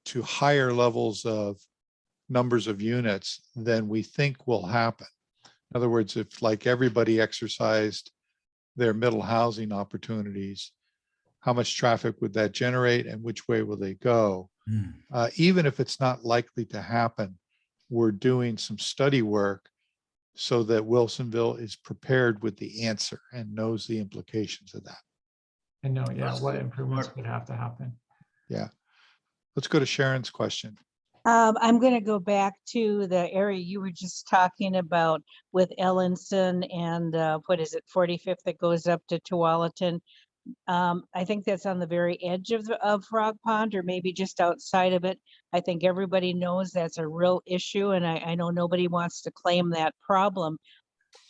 to higher levels of numbers of units than we think will happen. In other words, if like everybody exercised their middle housing opportunities, how much traffic would that generate and which way will they go? Even if it's not likely to happen, we're doing some study work so that Wilsonville is prepared with the answer and knows the implications of that. And know, yeah, what improvements would have to happen. Yeah. Let's go to Sharon's question. I'm going to go back to the area you were just talking about with Ellenson and what is it, 45th that goes up to Tualatin. I think that's on the very edge of Frog Pond, or maybe just outside of it. I think everybody knows that's a real issue, and I know nobody wants to claim that problem.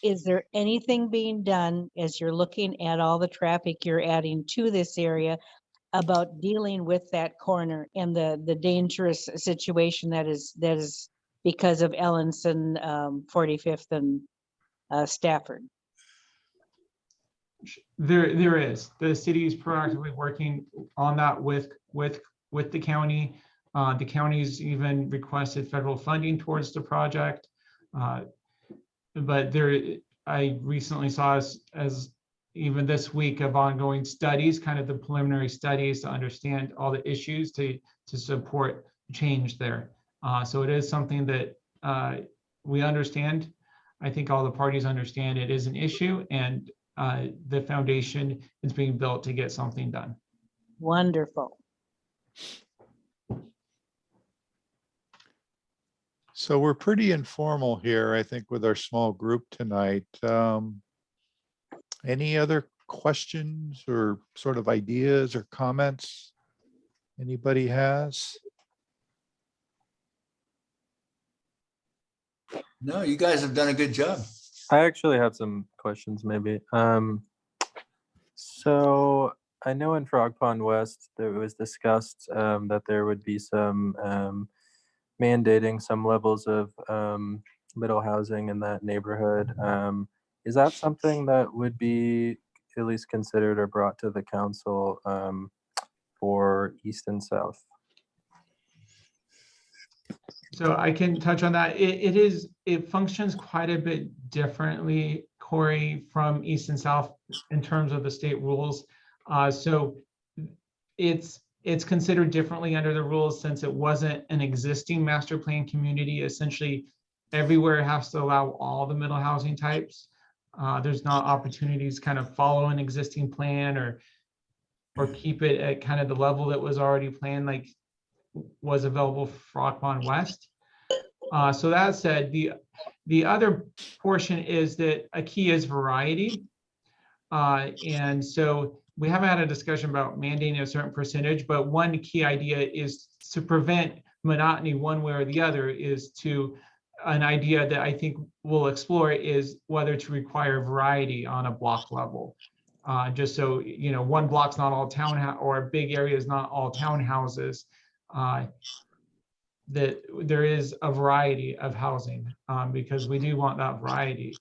Is there anything being done as you're looking at all the traffic you're adding to this area about dealing with that corner and the dangerous situation that is because of Ellenson, 45th and Stafford? There is. The city is proactively working on that with the county. The county's even requested federal funding towards the project. But I recently saw as even this week of ongoing studies, kind of the preliminary studies to understand all the issues to support change there. So it is something that we understand. I think all the parties understand it is an issue, and the foundation is being built to get something done. Wonderful. So we're pretty informal here, I think, with our small group tonight. Any other questions or sort of ideas or comments anybody has? No, you guys have done a good job. I actually have some questions maybe. So I know in Frog Pond West, there was discussed that there would be some mandating some levels of middle housing in that neighborhood. Is that something that would be at least considered or brought to the council for East and South? So I can touch on that. It functions quite a bit differently, Corey, from East and South in terms of the state rules. So it's considered differently under the rules since it wasn't an existing master plan community. Essentially, everywhere has to allow all the middle housing types. There's not opportunities kind of follow an existing plan or keep it at kind of the level that was already planned, like was available for Frog Pond West. So that said, the other portion is that a key is variety. And so we haven't had a discussion about mandating a certain percentage, but one key idea is to prevent monotony one way or the other is to an idea that I think we'll explore is whether to require variety on a block level. Just so, you know, one block's not all townhouse or a big area is not all townhouses. That there is a variety of housing because we do want that variety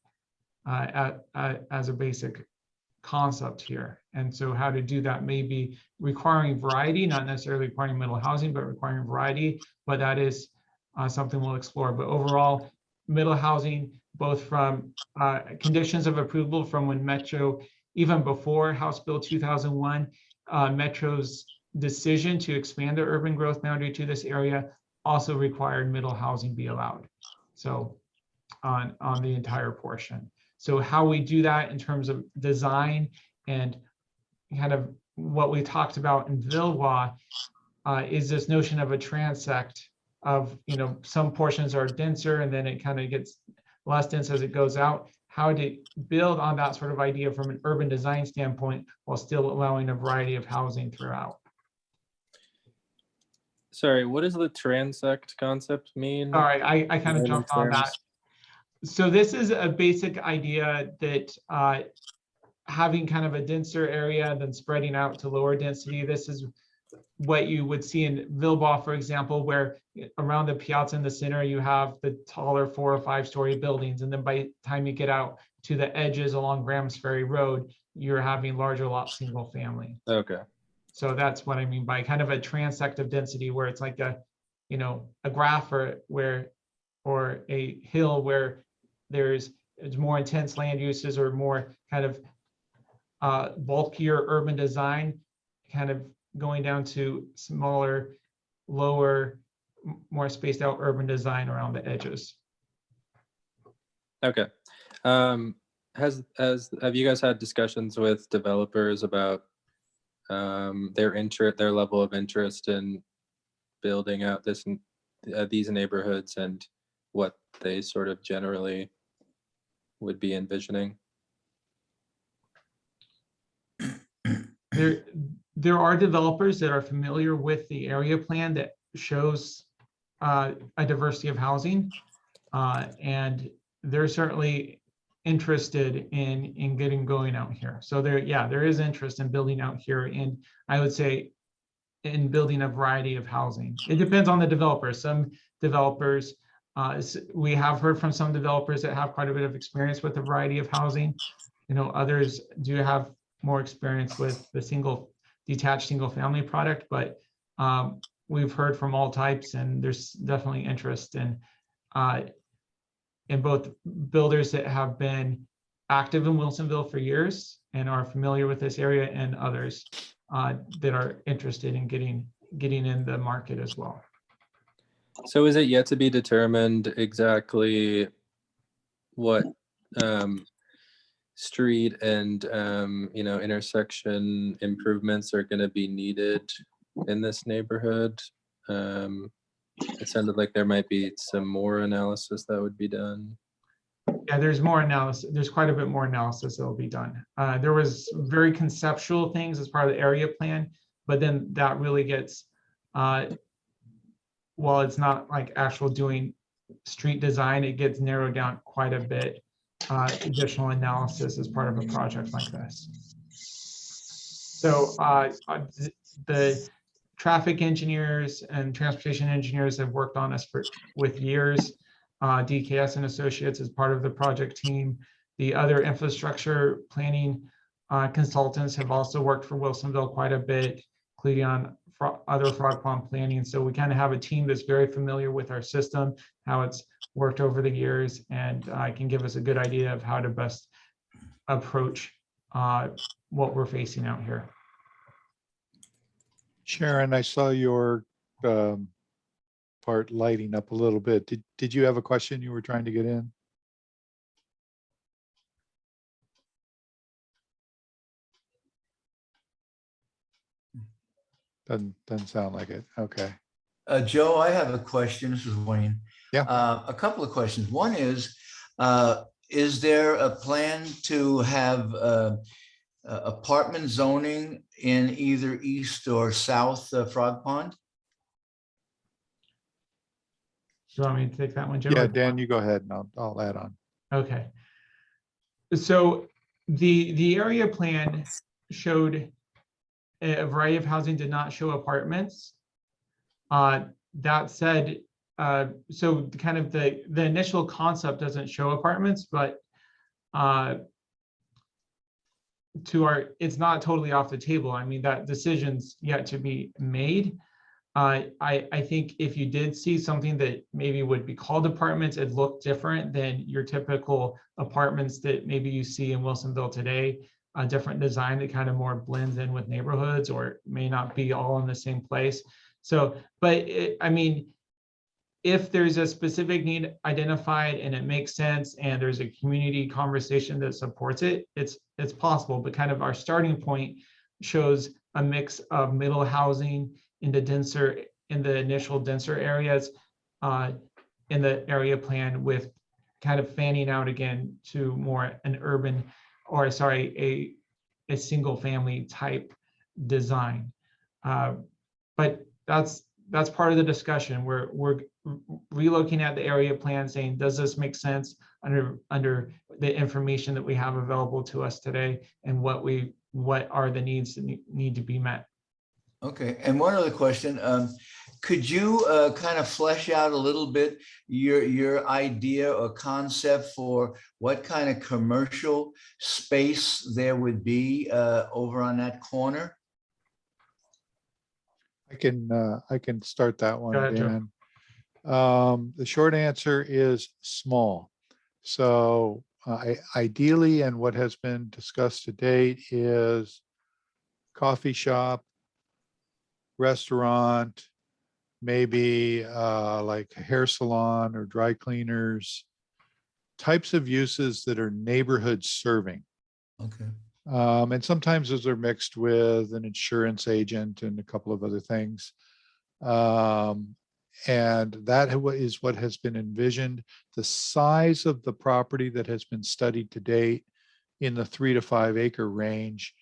as a basic concept here. And so how to do that may be requiring variety, not necessarily requiring middle housing, but requiring variety. But that is something we'll explore. But overall, middle housing, both from conditions of approval from when Metro, even before House Bill 2001, Metro's decision to expand the urban growth boundary to this area also required middle housing be allowed. So on the entire portion. So how we do that in terms of design and kind of what we talked about in Villeroy is this notion of a transect of, you know, some portions are denser and then it kind of gets less dense as it goes out. How to build on that sort of idea from an urban design standpoint while still allowing a variety of housing throughout. Sorry, what does the transect concept mean? All right, I kind of Layman's jumped on that. terms? So this is a basic idea that having kind of a denser area then spreading out to lower density. This is what you would see in Villeroy, for example, where around the piazza in the center, you have the taller 4 or 5 story buildings. And then by the time you get out to the edges along Rams Ferry Road, you're having larger lot single family. Okay. So that's what I mean by kind of a transect of density where it's like a, you know, a graph or a hill where there's more intense land uses or more kind of bulkier urban design, kind of going down to smaller, lower, more spaced out urban design around the edges. Okay. Have you guys had discussions with developers about their level of interest in building out these neighborhoods and what they sort of generally would be envisioning? There are developers that are familiar with the area plan that shows a diversity of housing, and they're certainly interested in getting going out here. So there is interest in building out here, and I would say in building a variety of housing. It depends on the developer. Some developers, we have heard from some developers that have quite a bit of experience with a variety of housing. You know, others do have more experience with the detached single family product, but we've heard from all types, and there's definitely interest in both builders that have been active in Wilsonville for years and are familiar with this area, and others that are interested in getting in the market as well. So is it yet to be determined exactly what street and intersection improvements are going to be needed in this neighborhood? It sounded like there might be some more analysis that would be done. Yeah, there's more analysis. There's quite a bit more analysis that will be done. There was very conceptual things as part of the area plan, but then that really gets, while it's not like actual doing street design, it gets narrowed down quite a bit. Additional analysis as part of a project like this. So the traffic engineers and transportation engineers have worked on this with years. DKS and Associates is part of the project team. The other infrastructure planning consultants have also worked for Wilsonville quite a bit. including on other Frog Pond planning. So we kind of have a team that's very familiar with our system, how it's worked over the years, and can give us a good idea of how to best approach what we're facing out here. Sharon, I saw your part lighting up a little bit. Did you have a question you were trying to get in? Doesn't sound like it. Okay. Joe, I have a question. This is Wayne. Yeah. A couple of questions. One is there a plan to have apartment zoning in either east or south Frog Pond? Do you want me to take that one, Joe? Yeah, Dan, you go ahead and I'll add on. Okay. So the area plan showed a variety of housing, did not show apartments. That said, so kind of the initial concept doesn't show apartments, but it's not totally off the table. I mean, that decision's yet to be made. I think if you did see something that maybe would be called apartments, it looked different than your typical apartments that maybe you see in Wilsonville today. A different design that kind of more blends in with neighborhoods, or may not be all in the same place. So, but I mean, if there's a specific need identified and it makes sense and there's a community conversation that supports it, it's possible. But kind of our starting point shows a mix of middle housing in the initial denser areas in the area plan, with kind of fanning out again to more an urban, or sorry, a single family type design. But that's part of the discussion. We're relooking at the area plan, saying, does this make sense under the information that we have available to us today, and what are the needs that need to be met? Okay, and one other question. Could you kind of flesh out a little bit your idea or concept for what kind of commercial space there would be over on that corner? I can start that one, Go ahead, Joe. Dan. The short answer is small. So ideally, and what has been discussed to date, is coffee shop, restaurant, maybe like a hair salon or dry cleaners, types of uses that are neighborhood serving. Okay. And sometimes those are mixed with an insurance agent and a couple of other things. And that is what has been envisioned. The size of the property that has been studied to date in the 3 to 5 acre range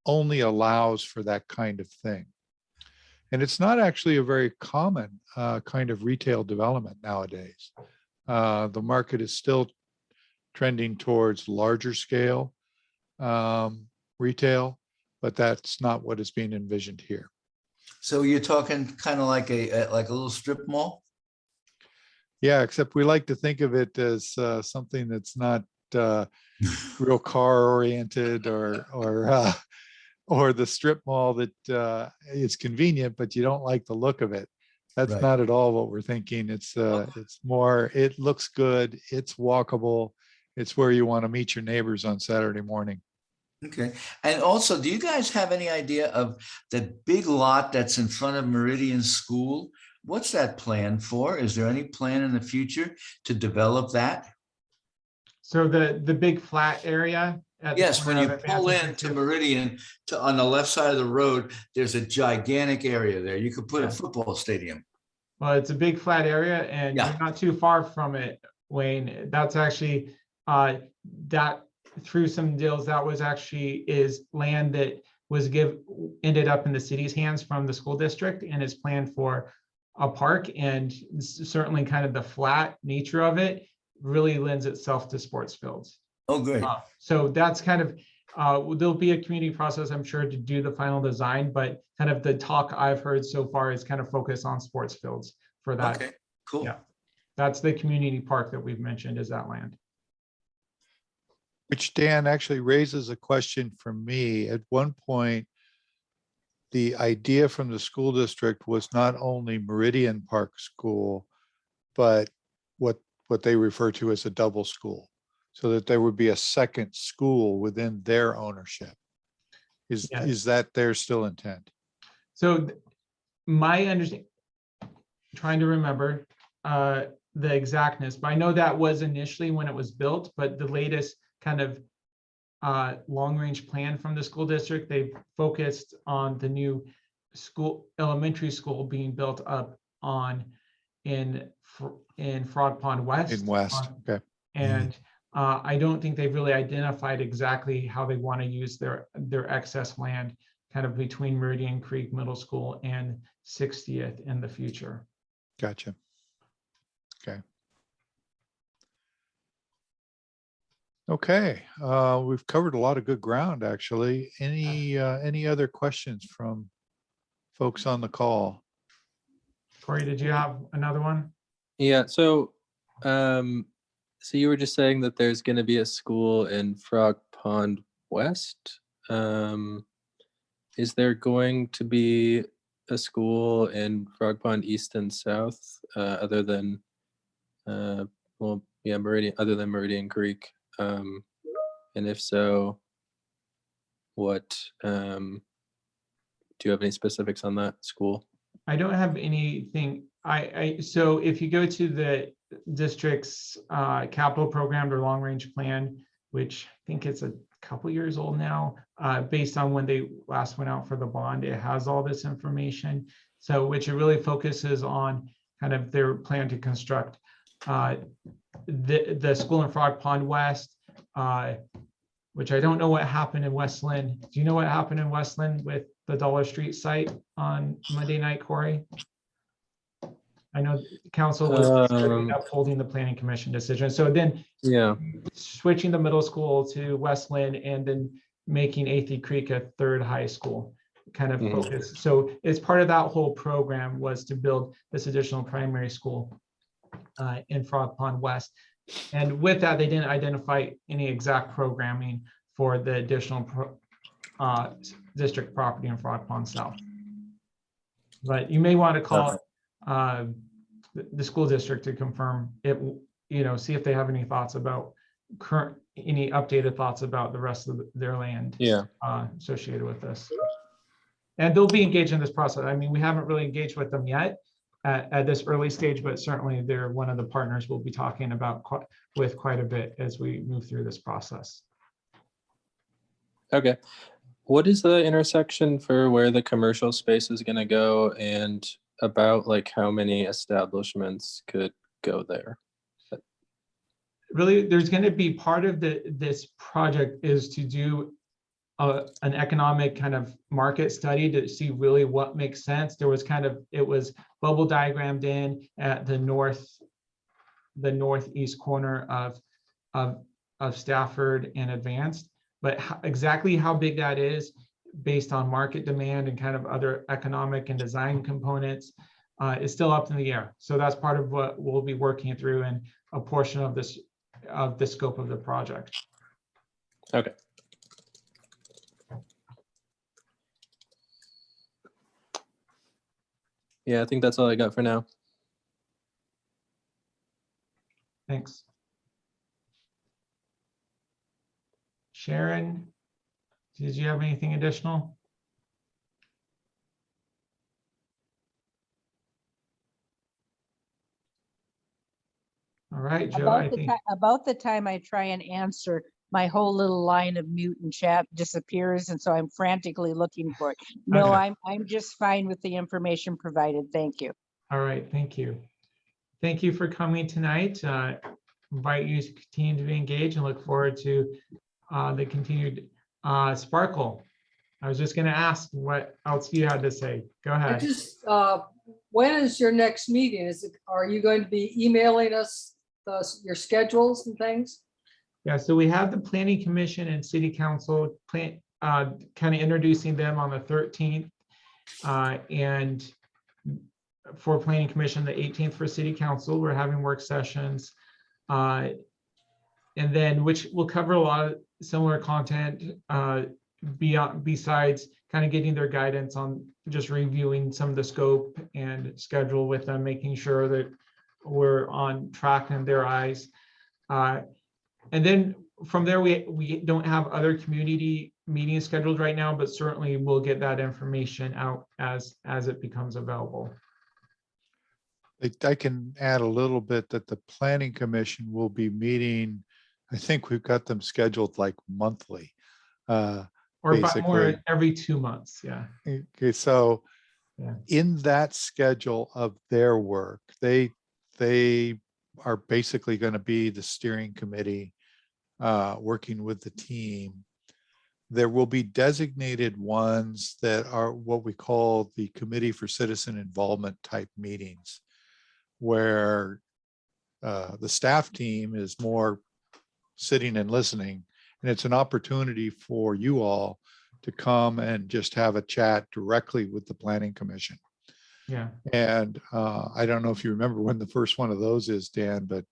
only allows for that kind of thing. And it's not actually a very common kind of retail development nowadays. The market is still trending towards larger scale retail, but that's not what is being envisioned here. So you're talking kind of like a little strip mall? Yeah, except we like to think of it as something that's not real car oriented, or the strip mall that is convenient, but you don't like the look of it. That's Right. not at all what we're thinking. It's more, it looks good, it's walkable, it's where you want to meet your neighbors on Saturday morning. Okay. And also, do you guys have any idea of the big lot that's in front of Meridian School? What's that plan for? Is there any plan in the future to develop that? So the big flat area. at the Yes, when corner you of pull Advanced into Street. Meridian on the left side of the road, there's a gigantic area there. You could put a Yeah. football stadium. Well, it's a big flat area, and Yeah. you're not too far from it, Wayne. That's actually that through some deals, that was actually is land that was ended up in the city's hands from the school district, and is planned for a park. And certainly kind of the flat nature of it really lends itself to sports fields. Oh, great. So that's kind of, there'll be a community process, I'm sure, to do the final design, but kind of the talk I've heard so far is kind of focused on sports fields for that. Okay, cool. Yeah. That's the community park that we've mentioned, is that land. Which, Dan, actually raises a question for me. At one point, the idea from the school district was not only Meridian Park School, but what they refer to as a double school, so that there would be a second school within their ownership. Is Yes. that their still intent? So my understanding, trying to remember the exactness, but I know that was initially when it was built, but the latest kind of long-range plan from the school district, they focused on the new elementary school being built up in Frog Pond West. In West, okay. And I don't think they've really identified exactly how they want to use their excess land kind of between Meridian Creek Middle School and 60th in the future. Gotcha. Okay. Okay, we've covered a lot of good ground, actually. Any other questions from folks on the call? Corey, did you have another one? Yeah, so so you were just saying that there's going to be a school in Frog Pond West. Is there going to be a school in Frog Pond East and South other than Meridian Creek? And if so, what do you have any specifics on that school? I don't have anything. So if you go to the district's capital program or long range plan, which I think it's a couple years old now, based on when they last went out for the bond, it has all this information. So which it really focuses on kind of their plan to construct the school in Frog Pond West, which I don't know what happened in Westland. Do you know what happened in Westland with the Dollar Street site on Monday night, Corey? I know council was upholding the planning commission decision. So then switching the middle school to Westland and then making Athey Creek a third high school kind of focus. So it's part of that whole program was to build this additional primary school in Frog Pond West. And with that, they didn't identify any exact programming for the additional district property in Frog Pond South. But you may want to call it the school district to confirm it, see if they have any thoughts about any updated thoughts about the rest of their land associated with this. And they'll be engaged in this process. I mean, we haven't really engaged with them yet at this early stage, but certainly they're one of the partners we'll be talking about with quite a bit as we move through this process. Okay. What is the intersection for where the commercial space is going to go, and about like how many establishments could go there? Really, there's going to be part of this project is to do an economic kind of market study to see really what makes sense. There was it was bubble diagrammed in at the northeast corner of Stafford and Advanced, but exactly how big that is based on market demand and kind of other economic and design components is still up in the air. So that's part of what we'll be working through and a portion of the scope of the project. Okay. Yeah, I think that's all I got for now. Thanks. Sharon, did you have anything additional? All right, Joe, About the time I try and answer, my whole little line of mute and chat disappears, and so I'm frantically looking for it. No, Okay. I'm just fine with the information provided. Thank you. All right, thank you. Thank you for coming tonight. Invite you to continue to be engaged and look forward to the continued Sparkle. I was just going to ask what else you had to say. Go ahead. When is your next meeting? Are you going to be emailing us your schedules and things? Yeah, so we have the Planning Commission and City Council kind of introducing them on the 13th, and for Planning Commission, the 18th for City Council. We're having work sessions, and then which will cover a lot of similar content besides kind of getting their guidance on just reviewing some of the scope and schedule with them, making sure that we're on track in their eyes. And then from there, we don't have other community meetings scheduled right now, but certainly we'll get that information out as it becomes available. I can add a little bit that the planning commission will be meeting. I think we've got them scheduled like monthly. Or about more Basically. every 2 months, yeah. Okay, so Yeah. in that schedule of their work, they are basically going to be the steering committee, working with the team. There will be designated ones that are what we call the Committee for Citizen Involvement type meetings, where the staff team is more sitting and listening. And it's an opportunity for you all to come and just have a chat directly with the planning commission. Yeah. And I don't know if you remember when the first one of those is, Dan, but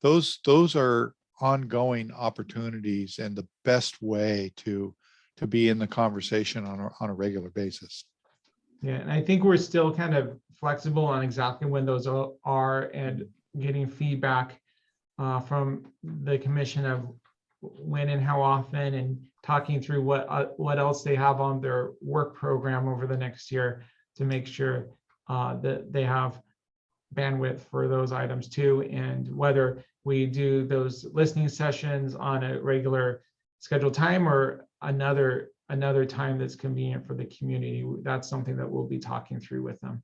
those are ongoing opportunities and the best way to be in the conversation on a regular basis. Yeah, and I think we're still kind of flexible on exactly when those are and getting feedback from the commission of when and how often, and talking through what else they have on their work program over the next year to make sure that they have bandwidth for those items too, and whether we do those listening sessions on a regular scheduled time or another time that's convenient for the community. That's something that we'll be talking through with them.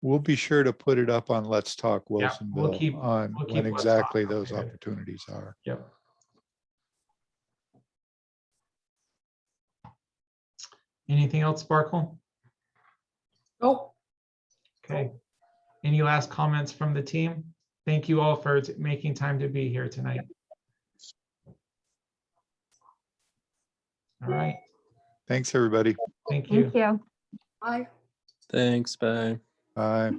We'll be sure to put it up on Let's Talk Yeah, we'll Wilsonville keep on when Let's Talk exactly those updated. opportunities are. Yep. Anything else, Sparkle? Oh, Okay. Any last comments from the team? Thank you all for making time to be here tonight. All right. Thanks, everybody. Thank you. Thank you. I. Thanks, bye. Bye.